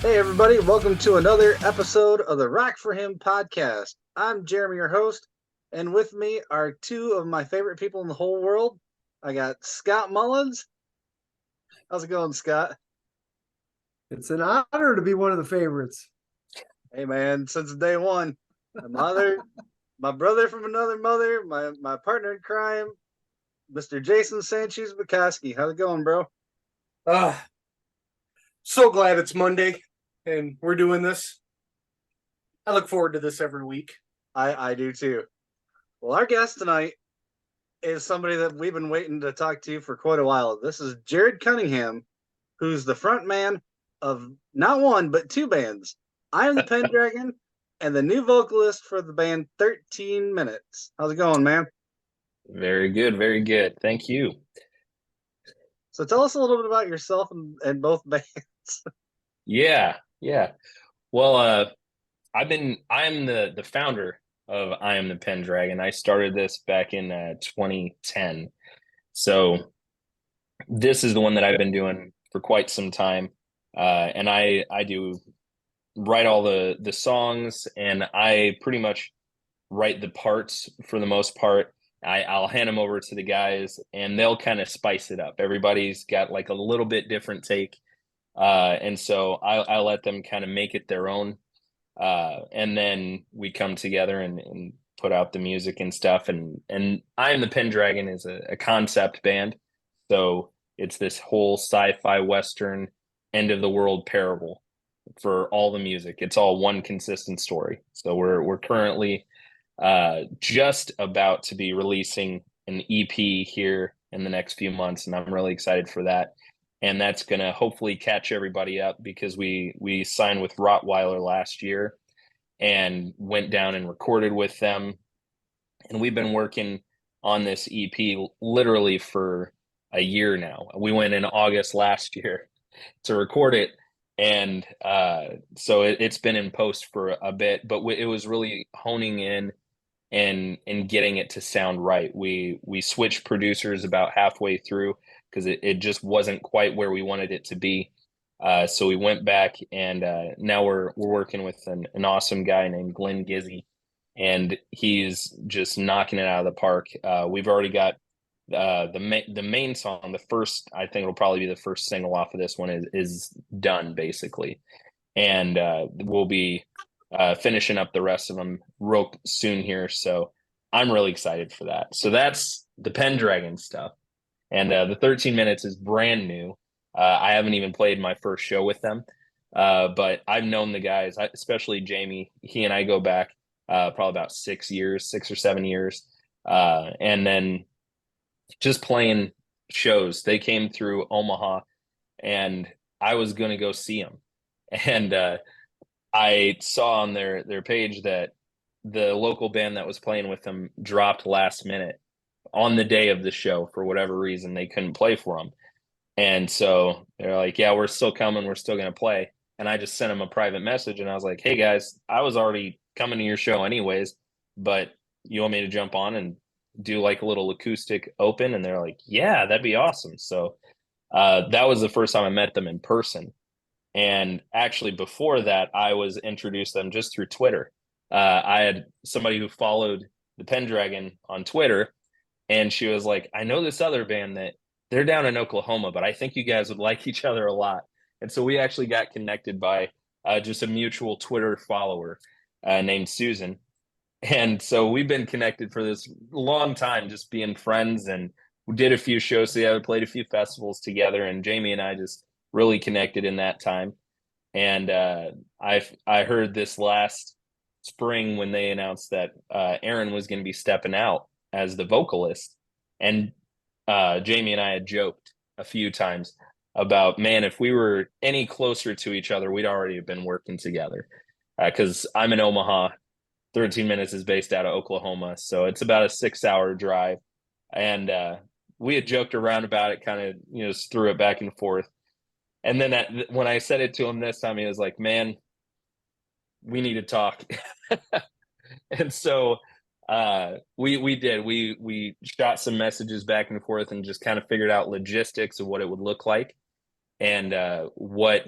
Hey, everybody, welcome to another episode of the Rock for Him podcast. I'm Jeremy, your host, and with me are two of my favorite people in the whole world. I got Scott Mullins. How's it going, Scott? It's an honor to be one of the favorites. Hey, man, since day one, my mother, my brother from another mother, my partner in crime, Mr. Jason Sanchez Bukowski. How's it going, bro? Uh, so glad it's Monday and we're doing this. I look forward to this every week. I do too. Well, our guest tonight is somebody that we've been waiting to talk to for quite a while. This is Jarrod Cunningham, who's the front man of not one but two bands. I am the Pendragon and the new vocalist for the band 13 Minutes. How's it going, man? Very good, very good. Thank you. So tell us a little bit about yourself and both bands. Yeah. Well, I'm the founder of I Am the Pendragon. I started this back in 2010. So this is the one that I've been doing for quite some time. And I do write all the songs, and I pretty much write the parts for the most part. I'll hand them over to the guys and they'll kind of spice it up. Everybody's got like a little bit different take. And so I let them kind of make it their own. And then we come together and put out the music and stuff. And I Am the Pendragon is a concept band. So it's this whole sci-fi Western end of the world parable for all the music. It's all one consistent story. So we're currently just about to be releasing an EP here in the next few months, and I'm really excited for that. And that's gonna hopefully catch everybody up because we signed with Rottweiler last year and went down and recorded with them. And we've been working on this EP literally for a year now. We went in August last year to record it, and so it's been in post for a bit, but it was really honing in and getting it to sound right. We switched producers about halfway through because it just wasn't quite where we wanted it to be. So we went back, and now we're working with an awesome guy named Glenn Gizzy, and he's just knocking it out of the park. We've already got the main song. The first, I think it'll probably be the first single off of this one is done basically, and we'll be finishing up the rest of them real soon here. So I'm really excited for that. So that's the Pendragon stuff. And the 13 Minutes is brand new. I haven't even played my first show with them. But I've known the guys, especially Jamie. He and I go back probably about 6 years, 6 or 7 years. And then just playing shows. They came through Omaha, and I was going to go see them. And I saw on their page that the local band that was playing with them dropped last minute on the day of the show for whatever reason. They couldn't play for them, and so they're like, "Yeah, we're still coming. We're still going to play." And I just sent them a private message, and I was like, "Hey guys, I was already coming to your show anyways, but you want me to jump on and do like a little acoustic open?" And they're like, "Yeah, that'd be awesome." So that was the first time I met them in person. And actually, before that, I was introduced to them just through Twitter. I had somebody who followed the Pendragon on Twitter, and she was like, "I know this other band that they're down in Oklahoma, but I think you guys would like each other a lot." And so we actually got connected by just a mutual Twitter follower named Susan. And so we've been connected for this long time, just being friends, and we did a few shows together, played a few festivals together, and Jamie and I just really connected in that time. And I heard this last spring when they announced that Aaron was going to be stepping out as the vocalist, and Jamie and I had joked a few times about, man, if we were any closer to each other, we'd already have been working together. Because I'm in Omaha, 13 Minutes is based out of Oklahoma, so it's about a 6 hour drive, and we had joked around about it, kind of just threw it back and forth. And then when I said it to him this time, he was like, "Man, we need to talk." And so we did. We shot some messages back and forth and just kind of figured out logistics of what it would look like, and what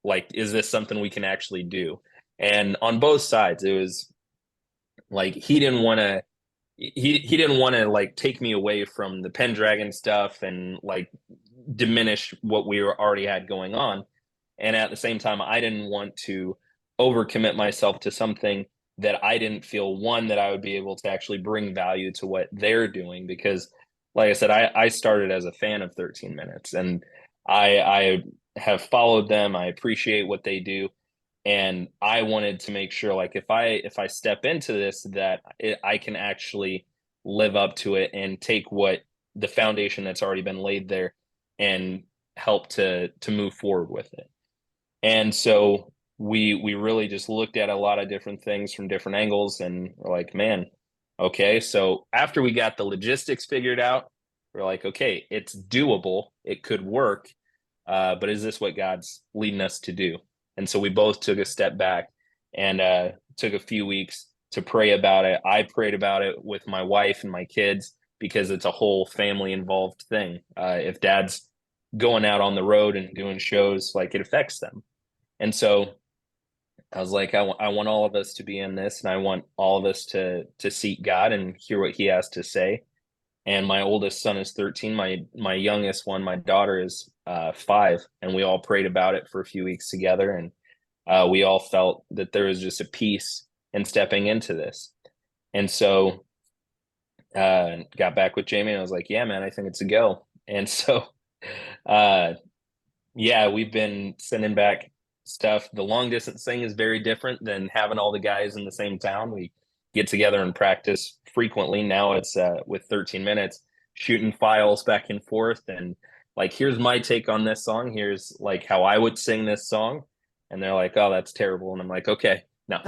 like, is this something we can actually do? And on both sides, it was like he didn't want to he didn't want to like take me away from the Pendragon stuff and like diminish what we already had going on. And at the same time, I didn't want to overcommit myself to something that I didn't feel, one, that I would be able to actually bring value to what they're doing. Because like I said, I started as a fan of 13 minutes, and I have followed them. I appreciate what they do, and I wanted to make sure, like, if I step into this, that I can actually live up to it and take what the foundation that's already been laid there and help to move forward with it. And so we really just looked at a lot of different things from different angles, and we're like, man, okay. So after we got the logistics figured out, we're like, okay, it's doable, it could work, but is this what God's leading us to do? And so we both took a step back and took a few weeks to pray about it. I prayed about it with my wife and my kids because it's a whole family involved thing. If dad's going out on the road and doing shows, like, it affects them. And so I was like, I want all of us to be in this, and I want all of us to seek God and hear what he has to say. And my oldest son is 13. My youngest one, my daughter, is 5, and we all prayed about it for a few weeks together, and we all felt that there was just a peace in stepping into this. And so got back with Jamie, and I was like, yeah, man, I think it's a go. And so yeah, we've been sending back stuff. The long distance thing is very different than having all the guys in the same town. We get together and practice frequently. Now it's with 13 minutes, shooting files back and forth, and like, here's my take on this song. Here's like how I would sing this song. And they're like, oh, that's terrible. And I'm like, okay, no.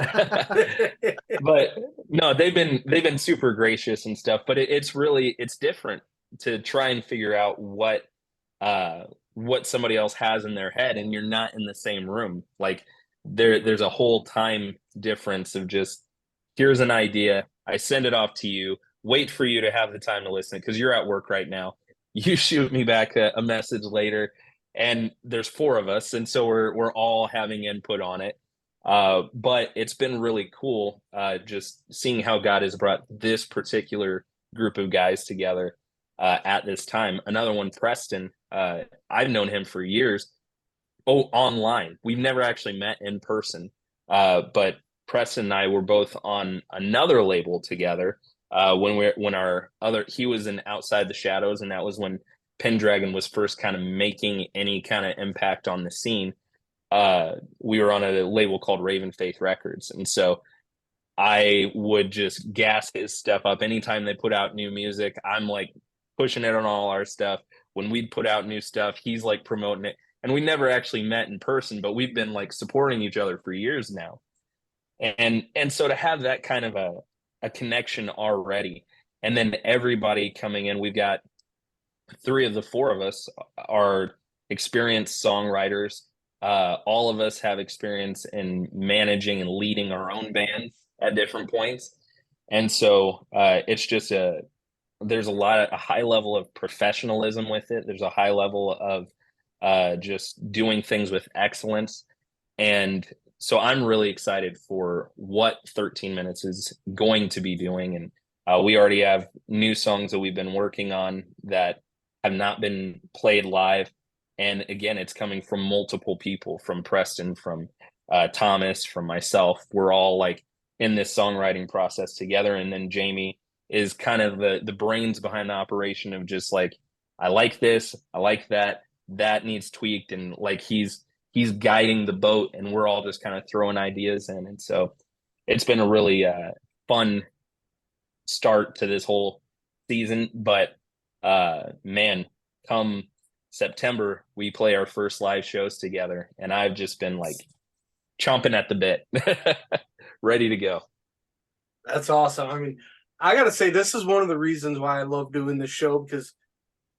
But no, they've been super gracious and stuff, but it's different to try and figure out what somebody else has in their head, and you're not in the same room. Like, there's a whole time difference of just, here's an idea, I send it off to you, wait for you to have the time to listen because you're at work right now. You shoot me back a message later, and there's 4 of us, and so we're all having input on it. But it's been really cool, just seeing how God has brought this particular group of guys together at this time. Another one, Preston, I've known him for years. Oh, online. We've never actually met in person. But Preston and I were both on another label together he was in Outside the Shadows, and that was when Pendragon was first kind of making any kind of impact on the scene. We were on a label called Raven Faith Records, and so I would just gas his stuff up anytime they put out new music. I'm like pushing it on all our stuff. When we'd put out new stuff, he's like promoting it. And we never actually met in person, but we've been like supporting each other for years now. And so to have that kind of a connection already, and then everybody coming in, we've got 3 of the 4 of us are experienced songwriters. All of us have experience in managing and leading our own bands at different points. And so it's just there's a high level of professionalism with it. There's a high level of just doing things with excellence. And so I'm really excited for what 13 minutes is going to be doing. And we already have new songs that we've been working on that have not been played live. And again, it's coming from multiple people, from Preston, from Thomas, from myself. We're all like in this songwriting process together. And then Jamie is kind of the brains behind the operation of just like, I like this, I like that needs tweaked. And like, he's guiding the boat, and we're all just kind of throwing ideas in. And so it's been a really fun start to this whole season. But man, come September, we play our first live shows together, and I've just been like chomping at the bit, ready to go. That's awesome. I mean, I got to say, this is one of the reasons why I love doing this show, because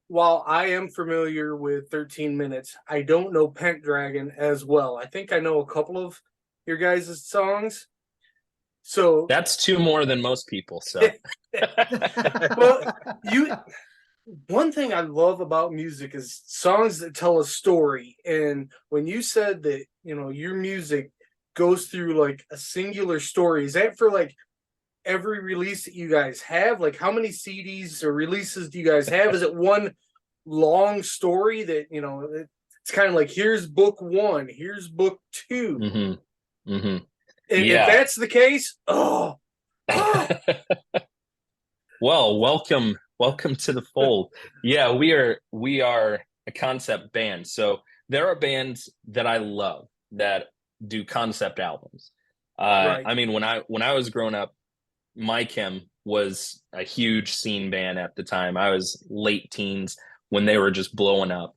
while I am familiar with 13 minutes, I don't know Pendragon as well. I think I know a couple of your guys' songs. So that's 2 more than most people. So well, one thing I love about music is songs that tell a story. And when you said that, your music goes through like a singular story, is that for like every release that you guys have? Like, how many CDs or releases do you guys have? Is it one long story that, it's kind of like, here's book one, here's book 2? Mm-hmm. Mm-hmm. If Yeah. that's the case, oh. Well, welcome to the fold. Yeah, we are a concept band. So there are bands that I love that do concept albums. Right. I mean, when I was growing up, My Chem was a huge scene band at the time. I was late teens when they were just blowing up,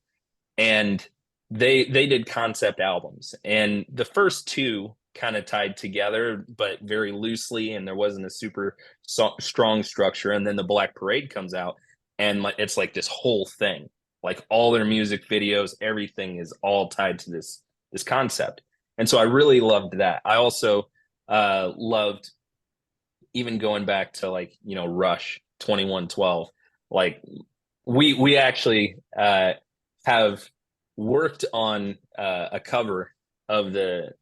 and they did concept albums, and the first two kind of tied together but very loosely, and there wasn't a super strong structure. And then the Black Parade comes out, and it's like this whole thing, like all their music videos, everything is all tied to this concept. And so I really loved that. I also loved, even going back to like, Rush 2112. Like we actually have worked on a cover of the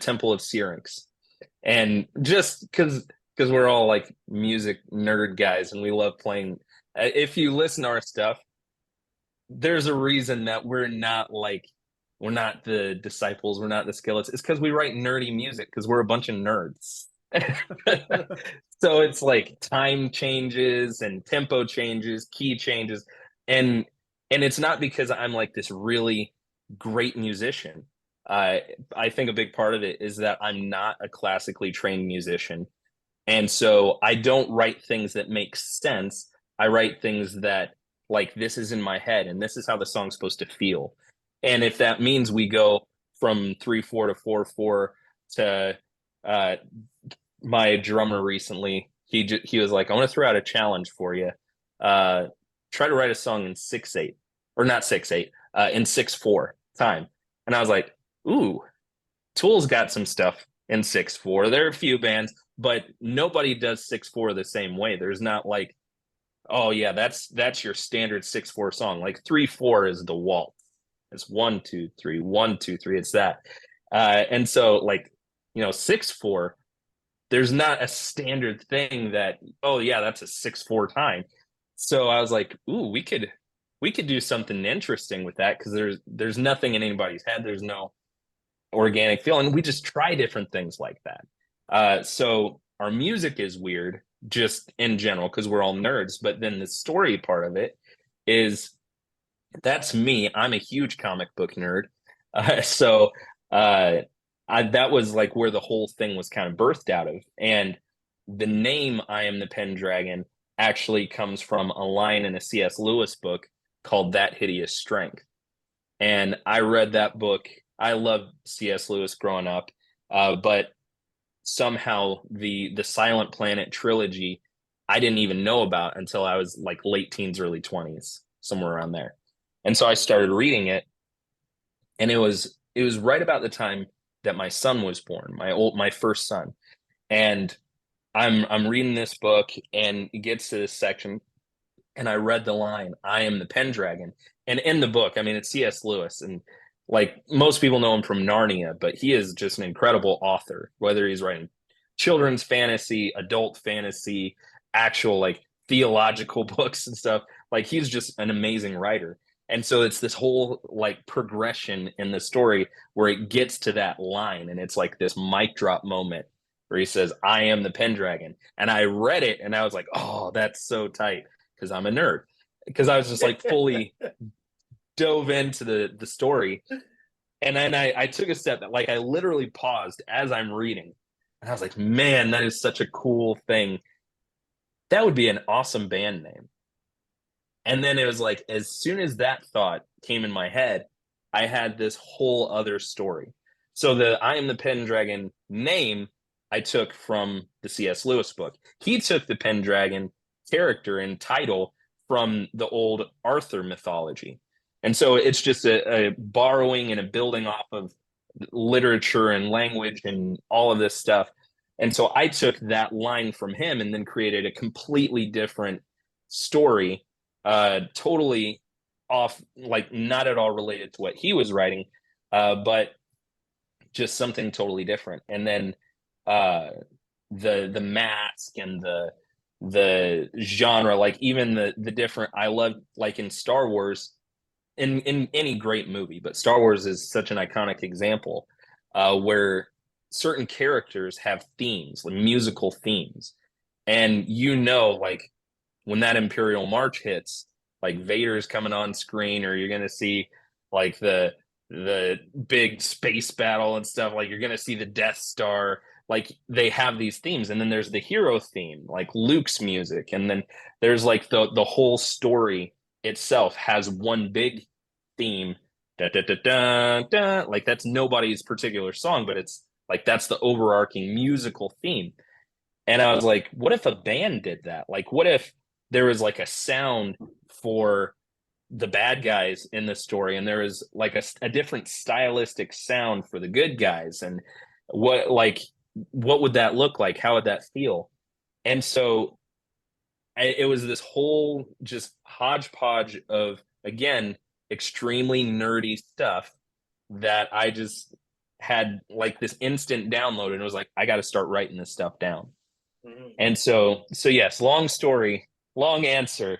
Temple of Syrinx, and just because we're all like music nerd guys and we love playing. If you listen to our stuff, there's a reason that we're not the disciples, we're not the skillets. It's because we write nerdy music because we're a bunch of nerds. So it's like time changes and tempo changes, key changes, and it's not because I'm like this really great musician. I think a big part of it is that I'm not a classically trained musician, and so I don't write things that make sense. I write things that, like, this is in my head and this is how the song's supposed to feel. And if that means we go from 3/4 to 4/4 to uh my drummer recently, he was like, I want to throw out a challenge for you. Uh Try to write a song in 6/8, or not 6/8, in 6/4 time. And I was like, ooh, Tool's got some stuff in 6/4. There are a few bands, but nobody does 6/4 the same way. There's not like, oh yeah, that's your standard 6/4 song. Like 3/4 is the waltz. It's 1 2 3, 1 2 3. It's that. And so, like, 6/4, there's not a standard thing that, oh yeah, that's a 6/4 time. So I was like, ooh, we could do something interesting with that, because there's nothing in anybody's head. There's no organic feel, and we just try different things like that. So our music is weird just in general because we're all nerds, but then the story part of it is, that's me. I'm a huge comic book nerd. So uh, that was like where the whole thing was kind of birthed out of. And the name I Am the Pendragon actually comes from a line in a C.S. Lewis book called That Hideous Strength. And I read that book. I loved C.S. Lewis growing up, but somehow the Silent Planet trilogy I didn't even know about until I was like late teens, early 20s, somewhere around there. And so I started reading it, and it was right about the time that my son was born, my first son. And I'm reading this book, and it gets to this section, and I read the line, I am the Pendragon. And in the book, I mean, it's C.S. Lewis, and like most people know him from Narnia, but he is just an incredible author, whether he's writing children's fantasy, adult fantasy, actual like theological books and stuff. Like, he's just an amazing writer. And so it's this whole like progression in the story where it gets to that line, and it's like this mic drop moment where he says, I am the Pendragon. And I read it and I was like, oh, that's so tight, because I'm a nerd. Because I was just like fully dove into the story. And then I took a step that, like, I literally paused as I'm reading. And I was like, man, that is such a cool thing. That would be an awesome band name. And then it was like, as soon as that thought came in my head, I had this whole other story. So the I Am the Pendragon name I took from the C.S. Lewis book. He took the Pendragon character and title from the old Arthur mythology. And so it's just a borrowing and a building off of literature and language and all of this stuff. And so I took that line from him and then created a completely different story, totally off, like not at all related to what he was writing, but just something totally different. And then uh, the mask and the genre, like even the different. I love, like in Star Wars, in any great movie, but Star Wars is such an iconic example, where certain characters have themes, like musical themes, and like when that Imperial March hits, like Vader's coming on screen, or you're gonna see like the big space battle and stuff. Like you're gonna see the Death Star. Like they have these themes, and then there's the hero theme, like Luke's music, and then there's like the whole story itself has one big theme. Da, da, da, da, da. Like that's nobody's particular song, but it's like that's the overarching musical theme. And I was like, what if a band did that? Like, what if there was like a sound for the bad guys in the story, and there is like a different stylistic sound for the good guys? And what would that look like? How would that feel? And so it was this whole just hodgepodge of, again, extremely nerdy stuff that I just had like this instant download, and it was like, I got to start writing this stuff down. And so yes, long story, long answer.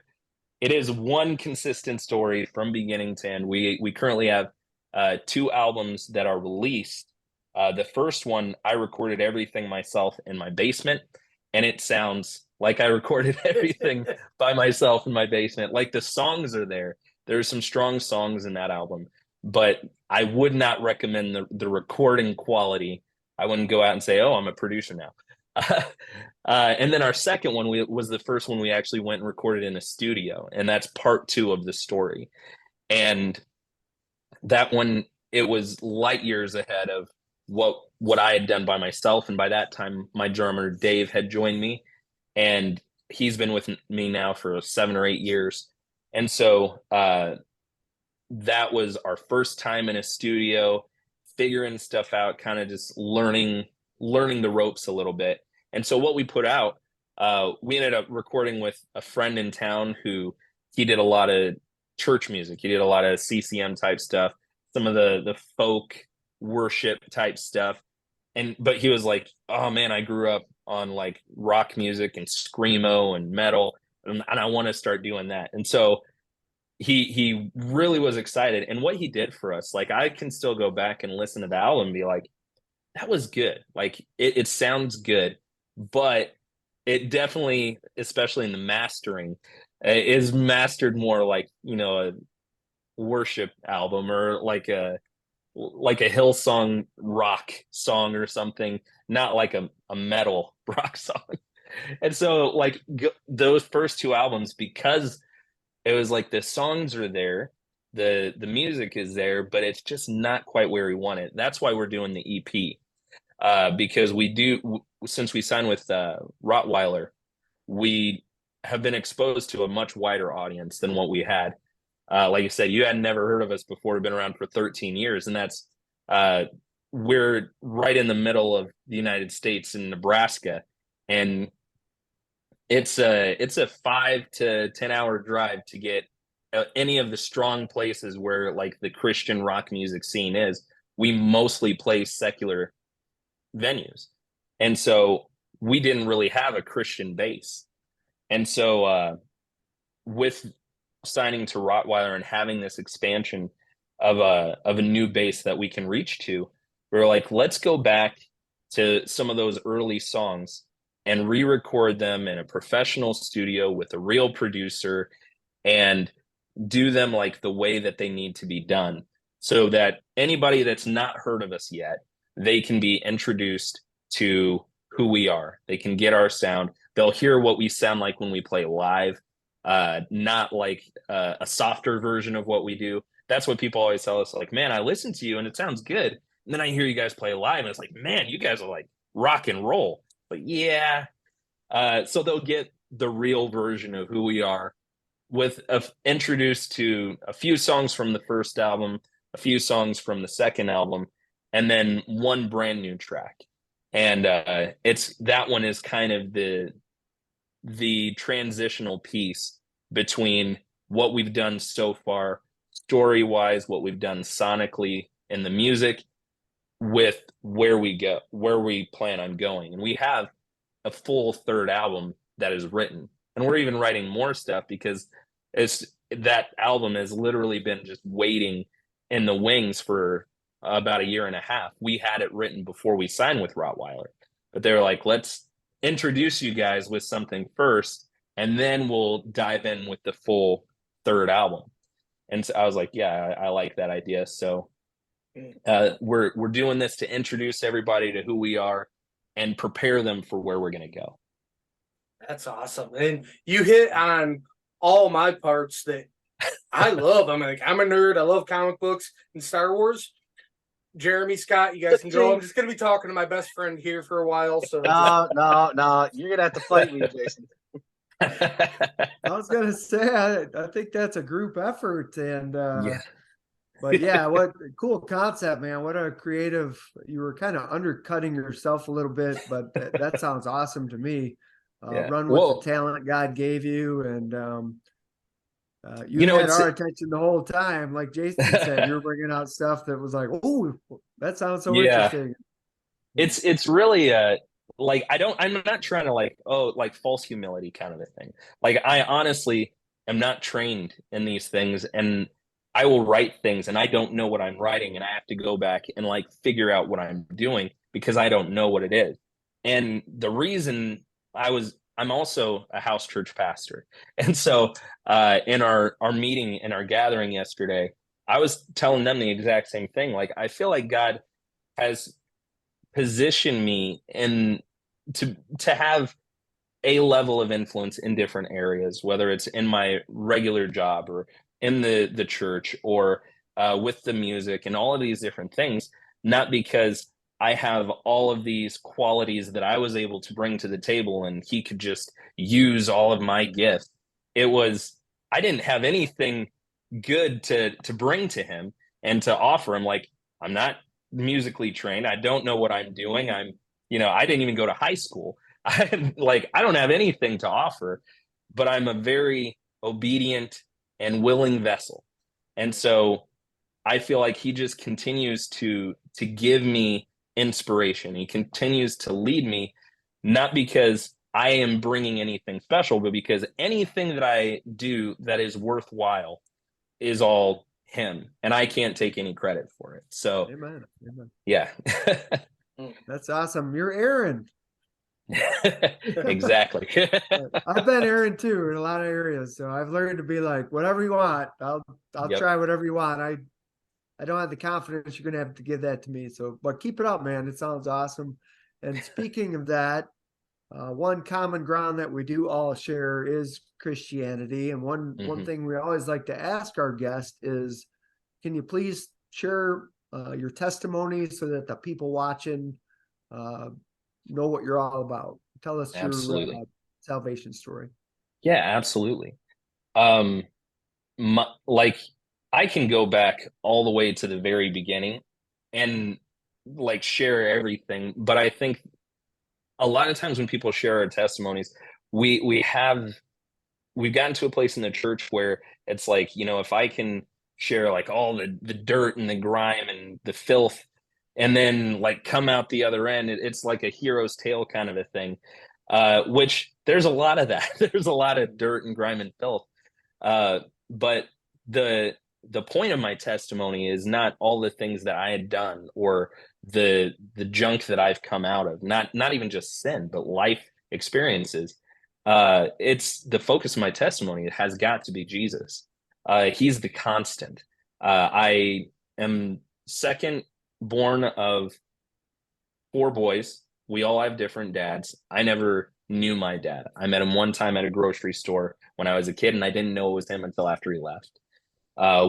It is one consistent story from beginning to end. We currently have two albums that are released. The first one, I recorded everything myself in my basement, and it sounds like I recorded everything by myself in my basement. Like the songs are there. There's some strong songs in that album, but I would not recommend the recording quality. I wouldn't go out and say, oh, I'm a producer now. And then our second one was the first one we actually went and recorded in a studio, and that's part two of the story. And that one, it was light years ahead of what I had done by myself. And by that time, my drummer Dave had joined me, and he's been with me now for 7 or 8 years. And so that was our first time in a studio, figuring stuff out, kind of just learning the ropes a little bit. And so what we put out, we ended up recording with a friend in town who he did a lot of church music. He did a lot of CCM type stuff, some of the folk worship type stuff. But he was like, oh man, I grew up on like rock music and screamo and metal, and I want to start doing that. And so he really was excited. And what he did for us, like I can still go back and listen to the album and be like, that was good. Like it sounds good, but it definitely, especially in the mastering, is mastered more like, a worship album, or like a Hillsong rock song or something, not like a metal rock song. And so like those first two albums, because it was like the songs are there, the music is there, but it's just not quite where we want it. That's why we're doing the EP, because since we signed with Rottweiler, we have been exposed to a much wider audience than what we had. Like you said, you had never heard of us before. We've been around for 13 years, and that's we're right in the middle of the United States in Nebraska, and it's a 5 to 10 hour drive to get any of the strong places where like the Christian rock music scene is. We mostly play secular venues, and so we didn't really have a Christian base. And so with signing to Rottweiler and having this expansion of a new base that we can reach to, we're like, let's go back to some of those early songs and re-record them in a professional studio with a real producer, and do them like the way that they need to be done, so that anybody that's not heard of us yet, they can be introduced to who we are. They can get our sound. They'll hear what we sound like when we play live, not like a softer version of what we do. That's what people always tell us, like, man, I listen to you and it sounds good, and then I hear you guys play live and it's like, man, you guys are like rock and roll. But yeah, so they'll get the real version of who we are, introduced to a few songs from the first album, a few songs from the second album, and then one brand new track. And it's that one is kind of the transitional piece between what we've done so far, story wise, what we've done sonically in the music, with where we plan on going. And we have a full third album that is written. And we're even writing more stuff because that album has literally been just waiting in the wings for about a year and a half. We had it written before we signed with Rottweiler, but they were like, let's introduce you guys with something first, and then we'll dive in with the full third album. And so I was like, yeah, I like that idea. So we're doing this to introduce everybody to who we are and prepare them for where we're going to go. That's awesome. And you hit on all my parts that I love. I'm a nerd. I love comic books and Star Wars. Jeremy, Scott, you guys can go. I'm just going to be talking to my best friend here for a while. So No. You're going to have to fight me, Jason. I was gonna say, I think that's a group effort, and Yeah. but yeah, what a cool concept, man! What a creative. You were kind of undercutting yourself a little bit, but that sounds awesome to me. Yeah. Run with the talent God gave you, and you had our attention the whole time. Like Jason said, you were bringing out stuff that was like, "Oh, that sounds so interesting." It's really like I'm not trying to like false humility kind of a thing. Like, I honestly am not trained in these things, and I will write things and I don't know what I'm writing, and I have to go back and like figure out what I'm doing because I don't know what it is. And the reason I'm also a house church pastor. And so in our meeting, in our gathering yesterday, I was telling them the exact same thing. Like, I feel like God has positioned me to have a level of influence in different areas, whether it's in my regular job or in the church or with the music and all of these different things, not because I have all of these qualities that I was able to bring to the table and he could just use all of my gifts. It was, I didn't have anything good to bring to him and to offer him. Like, I'm not musically trained. I don't know what I'm doing. I didn't even go to high school. I don't have anything to offer, but I'm a very obedient and willing vessel. And so I feel like he just continues to give me inspiration. He continues to lead me, not because I am bringing anything special, but because anything that I do that is worthwhile is all him, and I can't take any credit for it. So, Amen. yeah. That's awesome. You're Aaron. Exactly. I've been Aaron too in a lot of areas, so I've learned to be like, whatever you want, I'll Yep. try whatever you want. I don't have the confidence you're gonna have to give that to me. So, but keep it up, man. It sounds awesome. And speaking of that, one common ground that we do all share is Christianity. And one thing we always like to ask our guest is, can you please share your testimony so that the people watching know what you're all about? Tell us your salvation story. Yeah, absolutely. Like, I can go back all the way to the very beginning and like share everything, but I think a lot of times when people share our testimonies, we've gotten to a place in the church where it's like, if I can share like all the dirt and the grime and the filth, and then like come out the other end, it's like a hero's tale kind of a thing, which there's a lot of that. There's a lot of dirt and grime and filth. But the point of my testimony is not all the things that I had done or the junk that I've come out of, not even just sin, but life experiences. It's the focus of my testimony. It has got to be Jesus. He's the constant. I am second born of 4 boys. We all have different dads. I never knew my dad. I met him one time at a grocery store when I was a kid, and I didn't know it was him until after he left.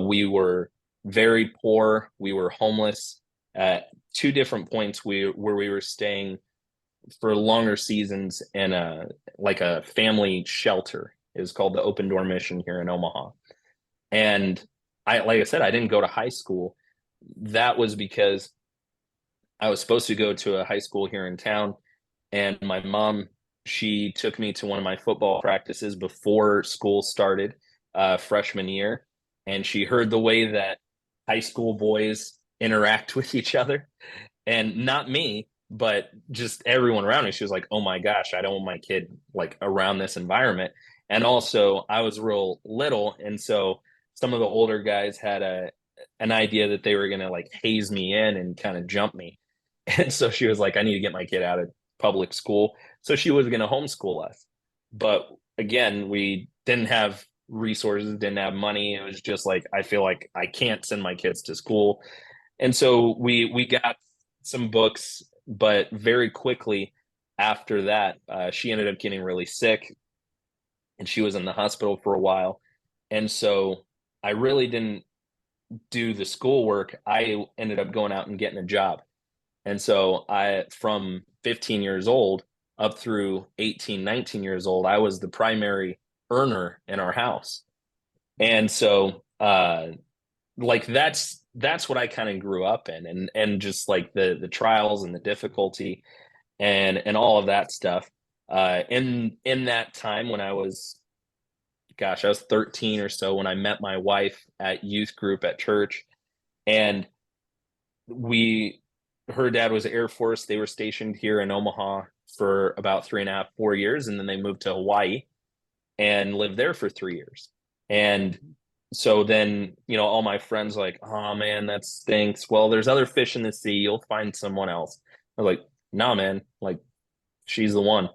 We were very poor. We were homeless at 2 different points where we were staying for longer seasons in a family shelter. It was called the Open Door Mission here in Omaha. And like I said, I didn't go to high school. That was because I was supposed to go to a high school here in town, and my mom she took me to one of my football practices before school started, freshman year, and she heard the way that high school boys interact with each other, and not me, but just everyone around me. She was like, "Oh my gosh, I don't want my kid like around this environment." And also, I was real little, and so some of the older guys had an idea that they were gonna like haze me in and kind of jump me. And so she was like, "I need to get my kid out of public school." So she was gonna homeschool us. But again, we didn't have resources, didn't have money. It was just like I feel like I can't send my kids to school. And so we got some books, but very quickly after that, she ended up getting really sick, and she was in the hospital for a while. And so I really didn't do the schoolwork. I ended up going out and getting a job. And so from 15 years old up through 18, 19 years old, I was the primary earner in our house. And so, like that's what I kind of grew up in, and just like the trials and the difficulty and all of that stuff. In that time when I was, gosh, I was 13 or so when I met my wife at youth group at church, and we her dad was Air Force. They were stationed here in Omaha for about 3.5, 4 years, and then they moved to Hawaii and lived there for 3 years. And so then, all my friends were like, "Oh man, that stinks. Well, there's other fish in the sea. You'll find someone else." I was like, "Nah, man, like she's the one."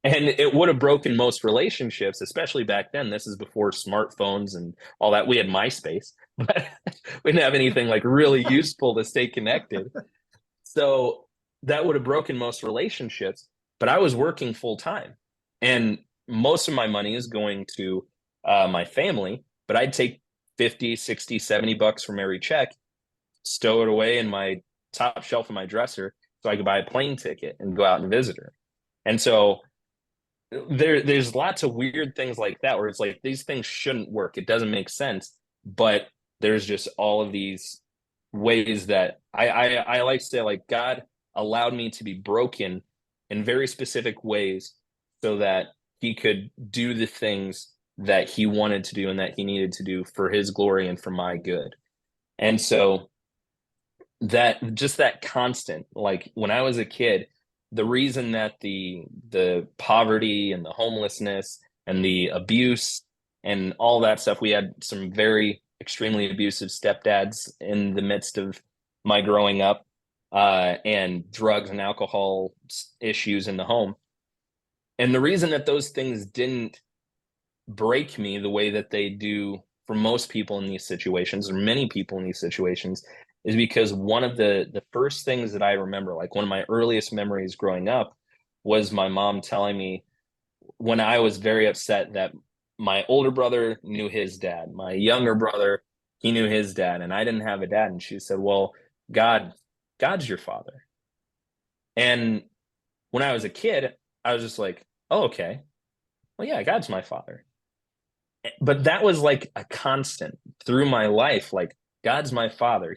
And it would have broken most relationships, especially back then. This is before smartphones and all that. We had MySpace, but we didn't have anything like really useful to stay connected. So that would have broken most relationships. But I was working full time, and most of my money is going to my family, but I'd take 50, 60, $70 from every check, stow it away in my top shelf of my dresser so I could buy a plane ticket and go out and visit her. And so there's lots of weird things like that where it's like these things shouldn't work. It doesn't make sense, but there's just all of these ways that I like to say, like, God allowed me to be broken in very specific ways so that he could do the things that he wanted to do and that he needed to do for his glory and for my good. And so that constant, like when I was a kid, the reason that the poverty and the homelessness and the abuse and all that stuff, we had some very extremely abusive stepdads in the midst of my growing up, and drugs and alcohol issues in the home. And the reason that those things didn't break me the way that they do for most people in these situations, or many people in these situations, is because one of the first things that I remember, like one of my earliest memories growing up, was my mom telling me when I was very upset that my older brother knew his dad, my younger brother, he knew his dad, and I didn't have a dad. And she said, "Well, God's your father." And when I was a kid, I was just like, "Oh, okay. Well, yeah, God's my father." But that was like a constant through my life. Like, God's my father.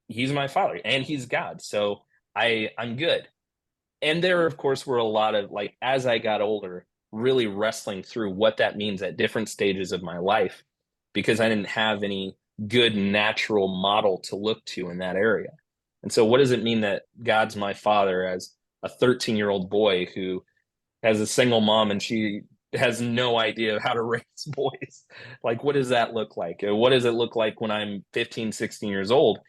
He's my father and he's God. So I'm good. And there, of course, were a lot of, like, as I got older, really wrestling through what that means at different stages of my life, because I didn't have any good natural model to look to in that area. And so what does it mean that God's my father as a 13-year-old boy who has a single mom and she has no idea how to raise boys? Like, what does that look like? What does it look like when I'm 15, 16 years old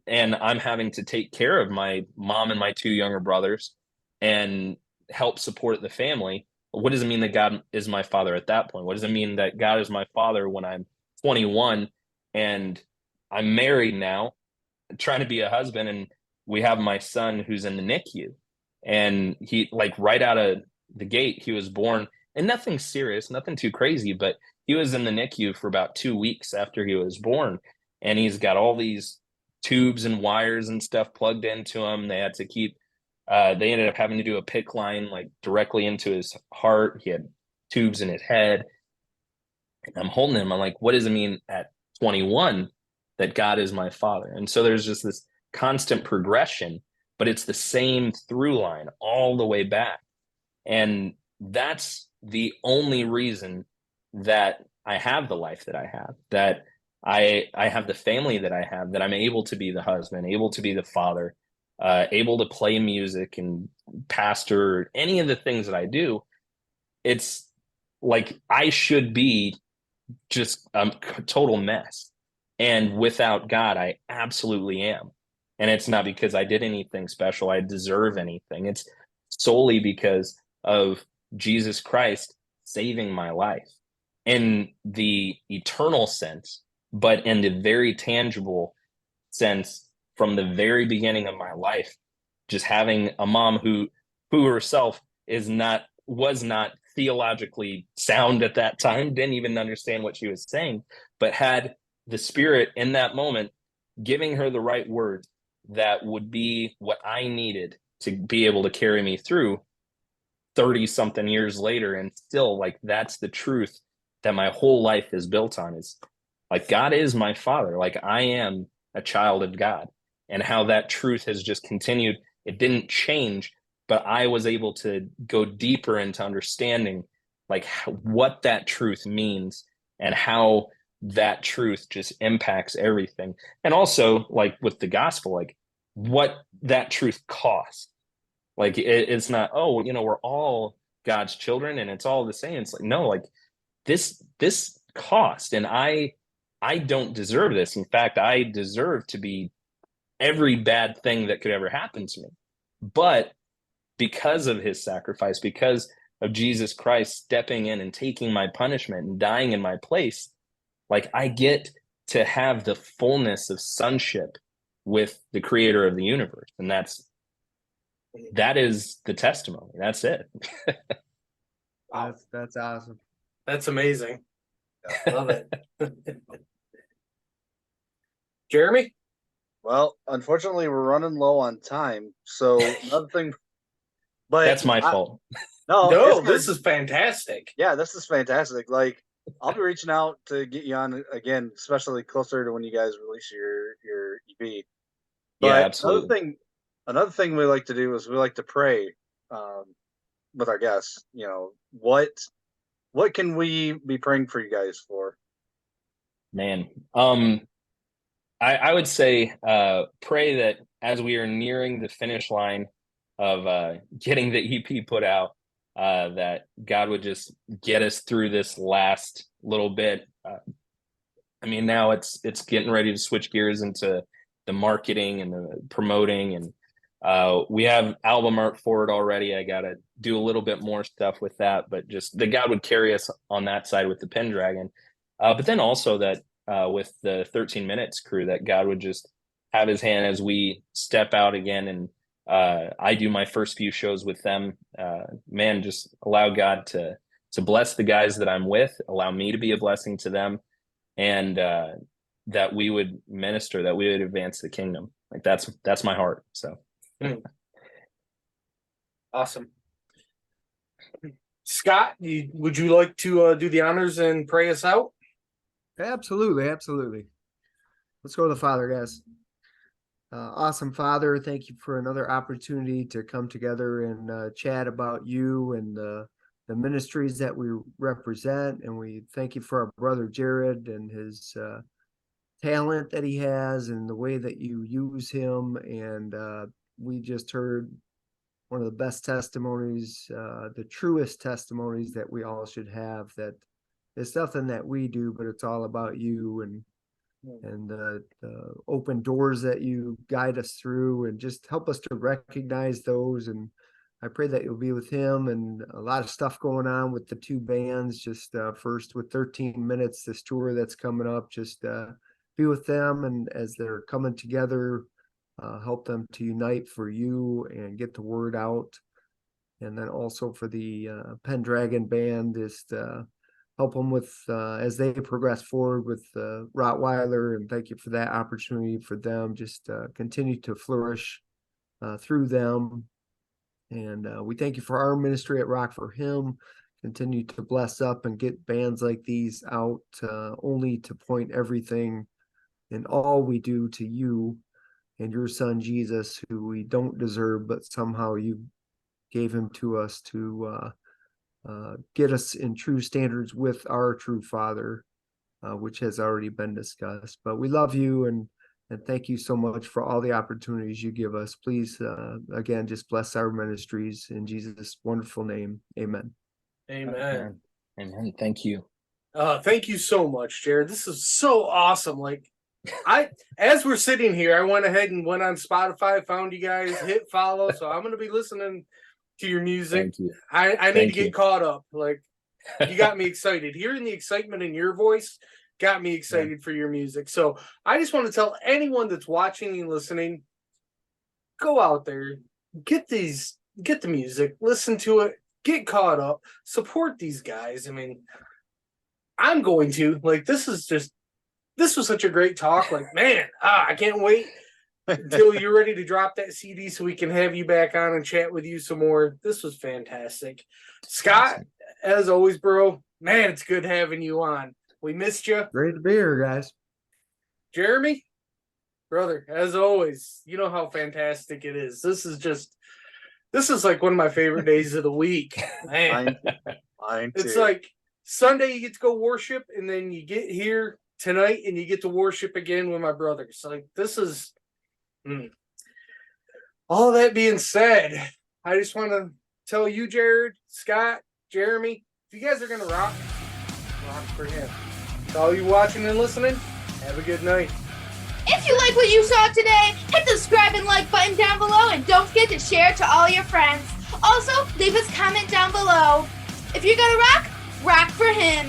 and I'm having to take care of my mom and my two younger brothers and help support the family? What does it mean that God is my father at that point? What does it mean that God is my father when I'm 21 and I'm married now, trying to be a husband, and we have my son who's in the NICU, and he, like, right out of the gate, he was born, and nothing serious, nothing too crazy, but he was in the NICU for about 2 weeks after he was born, and he's got all these tubes and wires and stuff plugged into him. They had to keep they ended up having to do a PICC line like directly into his heart. He had tubes in his head. And I'm holding him. I'm like, what does it mean at 21 that God is my father? And so there's just this constant progression but it's the same through line all the way back. And that's the only reason that I have the life that I have, that I have the family that I have, that I'm able to be the husband, able to be the father, able to play music and pastor, any of the things that I do. It's like I should be just a total mess. And without God, I absolutely am. And it's not because I did anything special, I deserve anything. It's solely because of Jesus Christ saving my life in the eternal sense, but in the very tangible sense from the very beginning of my life, just having a mom who herself was not theologically sound at that time, didn't even understand what she was saying, but had the Spirit in that moment giving her the right words that would be what I needed to be able to carry me through 30 something years later. And still, like, that's the truth that my whole life is built on, is like, God is my father. Like, I am a child of God, and how that truth has just continued. It didn't change, but I was able to go deeper into understanding like what that truth means and how that truth just impacts everything. And also, like with the gospel, like what that truth costs. Like it's not, oh, we're all God's children and it's all the same. It's like, no, like this cost, and I don't deserve this. In fact, I deserve to be every bad thing that could ever happen to me. But because of his sacrifice, because of Jesus Christ stepping in and taking my punishment and dying in my place, like I get to have the fullness of sonship with the creator of the universe. And that is the testimony. That's it. Wow. That's awesome. That's amazing. Love it. Jeremy? Well, unfortunately, we're running low on time. So another thing, but That's my fault. No, No, this is fantastic. Yeah, this is fantastic. Like, I'll be reaching out to get you on again, especially closer to when you guys release your EP. But Yeah, absolutely. Another thing we like to do is we like to pray um, with our guests. What can we be praying for you guys for? Man, I would say pray that as we are nearing the finish line of getting the EP put out, that God would just get us through this last little bit. I mean, now it's getting ready to switch gears into the marketing and the promoting, and we have album art for it already. I got to do a little bit more stuff with that, but just that God would carry us on that side with the Pendragon. But then also that with the 13 Minutes crew, that God would just have his hand as we step out again. And I do my first few shows with them. Man, just allow God to bless the guys that I'm with, allow me to be a blessing to them, and that we would minister, that we would advance the kingdom. Like that's my heart. So Awesome. Scott, would you like to do the honors and pray us out? Absolutely. Let's go to the Father, guys. Awesome, Father. Thank you for another opportunity to come together and chat about you and the ministries that we represent. And we thank you for our brother Jarrod and his talent that he has and the way that you use him. And we just heard one of the best testimonies, the truest testimonies that we all should have, that it's nothing that we do, but it's all about you and the open doors that you guide us through, and just help us to recognize those. And I pray that you'll be with him, and a lot of stuff going on with the two bands. Just first with 13 Minutes, this tour that's coming up, just be with them, and as they're coming together, help them to unite for you and get the word out. And then also for the Pendragon band, just help them with as they progress forward with Rottweiler, and thank you for that opportunity for them. Just continue to flourish through them. And we thank you for our ministry at Rock for Him. Continue to bless up and get bands like these out, only to point everything and all we do to you. and your son Jesus, who we don't deserve, but somehow you gave him to us to get us in true standards with our true Father, which has already been discussed. But we love you, and thank you so much for all the opportunities you give us. Please, again, just bless our ministries in Jesus' wonderful name. Amen. Amen. Amen. Thank you. Thank you so much, Jarrod. This is so awesome. Like, as we're sitting here, I went ahead and went on Spotify, found you guys, hit follow. So I'm going to be listening to your music. Thank you. I need to Thank get you. caught up. Like, you got me excited. Hearing the excitement in your voice got me excited for your music. So I just want to tell anyone that's watching and listening, go out there, get the music, listen to it, get caught up, support these guys. I mean, I'm going to. Like, this was such a great talk. Like, man, I can't wait until you're ready to drop that CD so we can have you back on and chat with you some more. This was fantastic. Scott, Awesome. as always, bro, man, it's good having you on. We missed you. Great to be here, guys. Jeremy, brother, as always, you know how fantastic it is. This is like one of my favorite days of the week. Man, Mine too. it's like Sunday you get to go worship, and then you get here tonight and you get to worship again with my brothers. Like, this is all that being said, I just want to tell you, Jarrod, Scott, Jeremy, if you guys are gonna rock for him. To all you watching and listening, have a good night. If you like what you saw today, hit the subscribe and like button down below, and don't forget to share it to all your friends. Also, leave us a comment down below. If you're gonna rock for him.